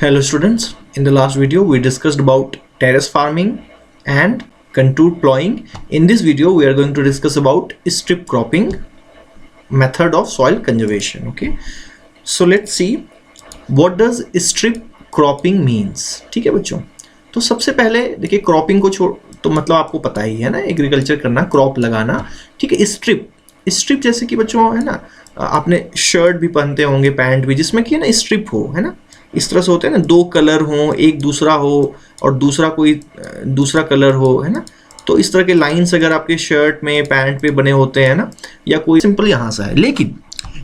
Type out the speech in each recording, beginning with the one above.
Hello students, in the last video we discussed about terrace farming and contour plowing. In this video we are going to discuss about strip cropping method of soil conservation. Okay, so let's see what does strip cropping means. ठीक है बच्चों, तो सबसे पहले देखिए cropping को छोड़ तो मतलब आपको पता ही है ना, एग्रीकल्चर करना, क्रॉप लगाना. ठीक है, स्ट्रिप जैसे कि बच्चों है ना, आपने शर्ट भी पहनते होंगे, पैंट भी, जिसमें कि है ना स्ट्रिप हो, है ना, इस तरह से होते हैं ना, दो कलर हो, एक दूसरा हो और दूसरा कोई दूसरा कलर हो, है ना. तो इस तरह के लाइंस अगर आपके शर्ट में पैंट पे बने होते हैं ना, या कोई सिंपल यहाँ से है. लेकिन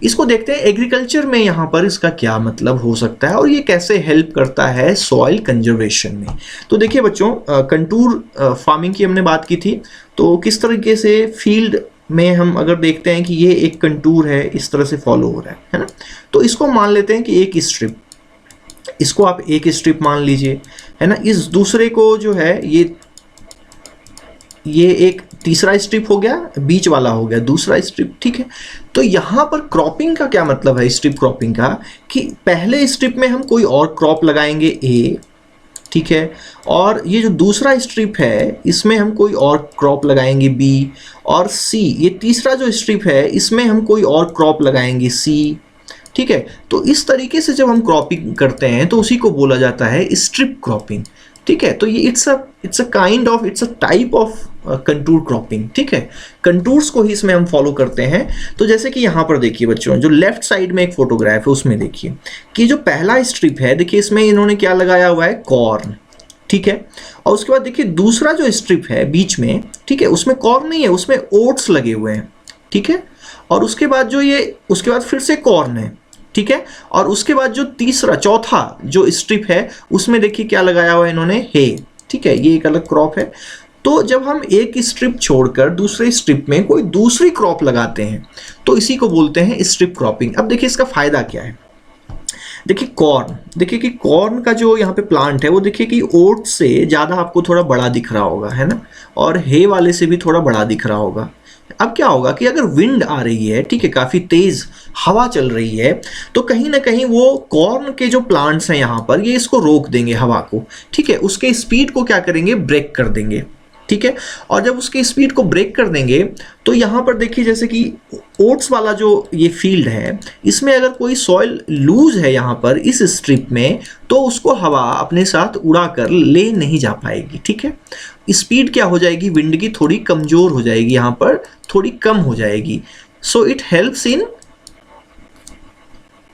इसको देखते हैं एग्रीकल्चर में यहाँ पर इसका क्या मतलब हो सकता है और ये कैसे हेल्प करता है सॉइल कंजर्वेशन में. तो देखिए बच्चों, कंटूर फार्मिंग की हमने बात की थी. तो किस तरीके से फील्ड में हम अगर देखते हैं कि ये एक कंटूर है, इस तरह से फॉलो हो रहा है ना. तो इसको मान लेते हैं कि एक स्ट्रिप, इसको आप एक स्ट्रिप मान लीजिए, है ना. इस दूसरे को जो है ये एक तीसरा स्ट्रिप हो गया, बीच वाला हो गया दूसरा स्ट्रिप. ठीक है, तो यहाँ पर क्रॉपिंग का क्या मतलब है, स्ट्रिप क्रॉपिंग का, कि पहले स्ट्रिप में हम कोई और क्रॉप लगाएंगे ए, ठीक है, और ये जो दूसरा स्ट्रिप है इसमें हम कोई और क्रॉप लगाएंगे बी, और सी, ये तीसरा जो स्ट्रिप है इसमें हम कोई और क्रॉप लगाएंगे सी. ठीक है, तो इस तरीके से जब हम क्रॉपिंग करते हैं तो उसी को बोला जाता है स्ट्रिप क्रॉपिंग. ठीक है, तो ये it's a type of contour cropping. ठीक है, कंटूर्स को ही इसमें हम फॉलो करते हैं. तो जैसे कि यहाँ पर देखिए बच्चों, जो लेफ्ट साइड में एक फोटोग्राफ है उसमें देखिए कि जो पहला स्ट्रिप है, देखिए इसमें इन्होंने क्या लगाया हुआ है, कॉर्न. ठीक है, और उसके बाद देखिए दूसरा जो स्ट्रिप है बीच में, ठीक है, उसमें कॉर्न नहीं है, उसमें ओट्स लगे हुए हैं. ठीक है, और उसके बाद उसके बाद फिर से कॉर्न है. ठीक है, और उसके बाद जो चौथा जो स्ट्रिप है उसमें देखिए क्या लगाया हुआ है इन्होंने, हे. ठीक है, ये एक अलग क्रॉप है. तो जब हम एक स्ट्रिप छोड़कर दूसरे स्ट्रिप में कोई दूसरी क्रॉप लगाते हैं तो इसी को बोलते हैं स्ट्रिप क्रॉपिंग. अब देखिए इसका फायदा क्या है. देखिए कॉर्न, देखिए कि कॉर्न का जो यहाँ पे प्लांट है वो देखिए कि ओट से ज़्यादा आपको थोड़ा बड़ा दिख रहा होगा, है ना, और हे वाले से भी थोड़ा बड़ा दिख रहा होगा. अब क्या होगा कि अगर विंड आ रही है, ठीक है, काफ़ी तेज़ हवा चल रही है, तो कहीं ना कहीं वो कॉर्न के जो प्लांट्स हैं यहाँ पर, ये इसको रोक देंगे हवा को. ठीक है, उसके स्पीड को क्या करेंगे, ब्रेक कर देंगे. ठीक है, और जब उसकी स्पीड को ब्रेक कर देंगे तो यहाँ पर देखिए जैसे कि ओट्स वाला जो ये फील्ड है, इसमें अगर कोई सॉइल लूज है यहाँ पर इस स्ट्रिप में, तो उसको हवा अपने साथ उड़ा कर ले नहीं जा पाएगी. ठीक है, स्पीड क्या हो जाएगी, विंड की थोड़ी कमज़ोर हो जाएगी, यहाँ पर थोड़ी कम हो जाएगी. So it helps in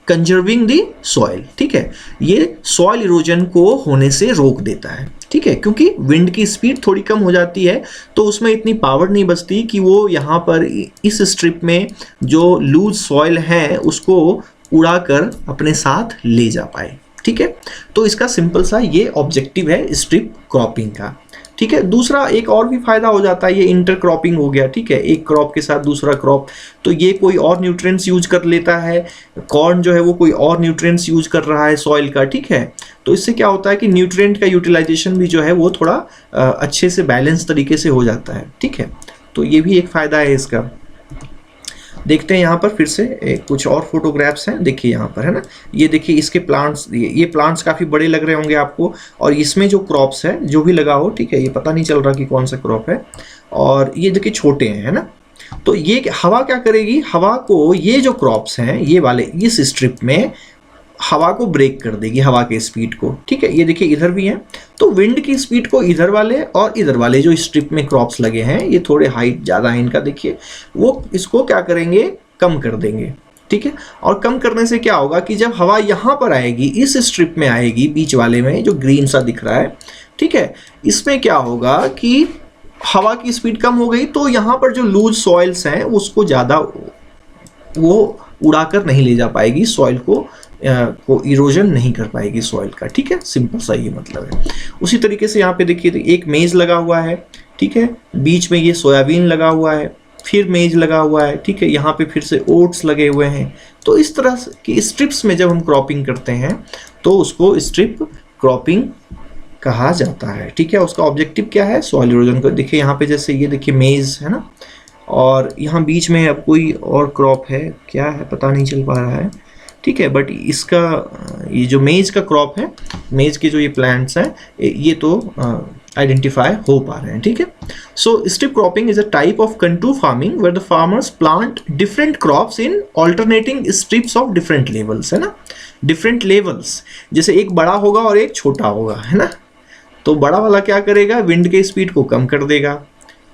conserving the soil. ठीक है, ये सॉइल इरोजन को होने से रोक देता है. ठीक है, क्योंकि विंड की स्पीड थोड़ी कम हो जाती है तो उसमें इतनी पावर नहीं बचती कि वो यहाँ पर इस स्ट्रिप में जो लूज सॉइल है उसको उड़ाकर अपने साथ ले जा पाए. ठीक है, तो इसका सिंपल सा ये ऑब्जेक्टिव है स्ट्रिप क्रॉपिंग का. ठीक है, दूसरा एक और भी फायदा हो जाता है, ये इंटर क्रॉपिंग हो गया. ठीक है, एक क्रॉप के साथ दूसरा क्रॉप, तो ये कोई और न्यूट्रिएंट्स यूज कर लेता है, कॉर्न जो है वो कोई और न्यूट्रिएंट्स यूज कर रहा है सॉइल का. ठीक है, तो इससे क्या होता है कि न्यूट्रिएंट का यूटिलाइजेशन भी जो है वो थोड़ा अच्छे से बैलेंस तरीके से हो जाता है. ठीक है, तो ये भी एक फ़ायदा है इसका. देखते हैं यहाँ पर फिर से कुछ और फोटोग्राफ्स हैं. देखिए यहाँ पर, है ना, ये देखिए इसके प्लांट्स, ये प्लांट्स काफ़ी बड़े लग रहे होंगे आपको, और इसमें जो क्रॉप्स है जो भी लगा हो, ठीक है, ये पता नहीं चल रहा कि कौन सा क्रॉप है, और ये देखिए छोटे हैं, है ना. तो ये हवा क्या करेगी, हवा को ये जो क्रॉप्स हैं ये वाले इस स्ट्रिप में हवा को ब्रेक कर देगी, हवा के स्पीड को. ठीक है, ये देखिए इधर भी हैं, तो विंड की स्पीड को इधर वाले और इधर वाले जो स्ट्रिप में क्रॉप्स लगे हैं, ये थोड़े हाइट ज़्यादा है इनका, देखिए वो इसको क्या करेंगे, कम कर देंगे. ठीक है, और कम करने से क्या होगा कि जब हवा यहाँ पर आएगी, इस स्ट्रिप में आएगी, बीच वाले में जो ग्रीन सा दिख रहा है, ठीक है, इसमें क्या होगा कि हवा की स्पीड कम हो गई, तो यहाँ पर जो लूज सॉइल्स हैं उसको ज़्यादा वो उड़ाकर नहीं ले जा पाएगी, सॉइल को इरोजन नहीं कर पाएगी सॉइल का. ठीक है, सिंपल सा ये मतलब है. उसी तरीके से यहाँ पे देखिए एक मेज लगा हुआ है. ठीक है, बीच में ये सोयाबीन लगा हुआ है, फिर मेज लगा हुआ है. ठीक है, यहाँ पे फिर से ओट्स लगे हुए हैं. तो इस तरह की स्ट्रिप्स में जब हम क्रॉपिंग करते हैं तो उसको स्ट्रिप क्रॉपिंग कहा जाता है. ठीक है, उसका ऑब्जेक्टिव क्या है, सॉइल इरोजन को. देखिए यहाँ पे जैसे ये देखिए मेज है ना, और यहाँ बीच में अब कोई और क्रॉप है, क्या है पता नहीं चल पा रहा है. ठीक है, बट इसका ये जो मेज का क्रॉप है मेज के जो ये प्लांट्स हैं ये तो आइडेंटिफाई हो पा रहे हैं, ठीक है। So strip cropping is a type of contour farming where the farmers plant different crops in alternating strips of different levels, है ना, डिफरेंट लेवल्स, जैसे एक बड़ा होगा और एक छोटा होगा, है ना। तो बड़ा वाला क्या करेगा, विंड के स्पीड को कम कर देगा,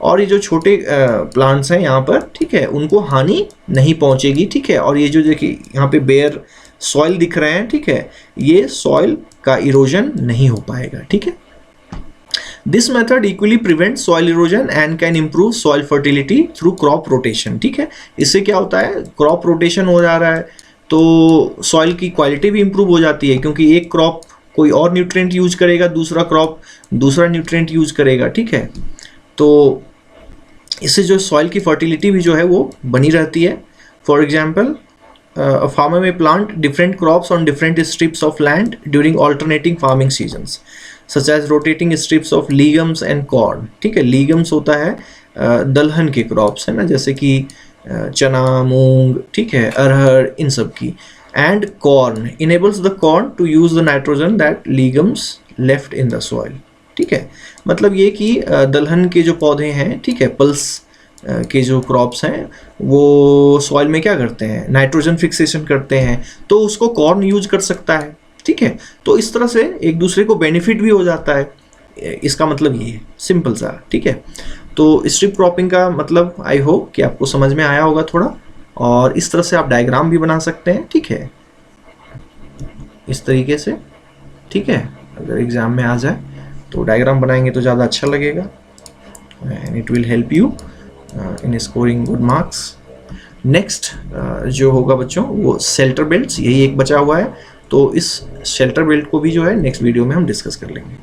और ये जो छोटे प्लांट्स हैं यहाँ पर, ठीक है, उनको हानि नहीं पहुँचेगी, ठीक है। और ये जो देखिए यहाँ पे बेयर सॉइल दिख रहे हैं, ठीक है, ये सॉइल का इरोजन नहीं हो पाएगा, ठीक है। This method equally prevent soil erosion and can improve soil fertility through crop rotation, ठीक है। इससे क्या होता है, क्रॉप रोटेशन हो जा रहा है तो सॉइल की क्वालिटी भी इम्प्रूव हो जाती है, क्योंकि एक क्रॉप कोई और न्यूट्रिएंट यूज करेगा, दूसरा क्रॉप दूसरा न्यूट्रिएंट यूज करेगा, ठीक है। तो इससे जो सॉइल की फर्टिलिटी भी जो है वो बनी रहती है। For example a farmer may plant different crops on different strips of land during alternating farming seasons, such as rotating strips of legumes and corn, ठीक है। legumes होता है दलहन के क्रॉप्स, है ना, जैसे कि चना, मूंग, ठीक है, अरहर, इन सब की। and corn enables the corn to use the nitrogen that legumes left in the soil, ठीक है। मतलब ये कि दलहन के जो पौधे हैं, ठीक है, पल्स के जो क्रॉप्स हैं वो सॉइल में क्या करते हैं, नाइट्रोजन फिक्सेशन करते हैं, तो उसको कॉर्न यूज कर सकता है, ठीक है। तो इस तरह से एक दूसरे को बेनिफिट भी हो जाता है, इसका मतलब ये है, सिंपल सा, ठीक है। तो स्ट्रिप क्रॉपिंग का मतलब आई होप कि आपको समझ में आया होगा थोड़ा, और इस तरह से आप डायग्राम भी बना सकते हैं, ठीक है, इस तरीके से, ठीक है। अगर एग्जाम में आ जाए तो डायग्राम बनाएंगे तो ज़्यादा अच्छा लगेगा, and it will help you in scoring good marks. Next जो होगा बच्चों वो शेल्टर बेल्ट्स, यही एक बचा हुआ है, तो इस शेल्टर बेल्ट को भी जो है नेक्स्ट वीडियो में हम डिस्कस कर लेंगे।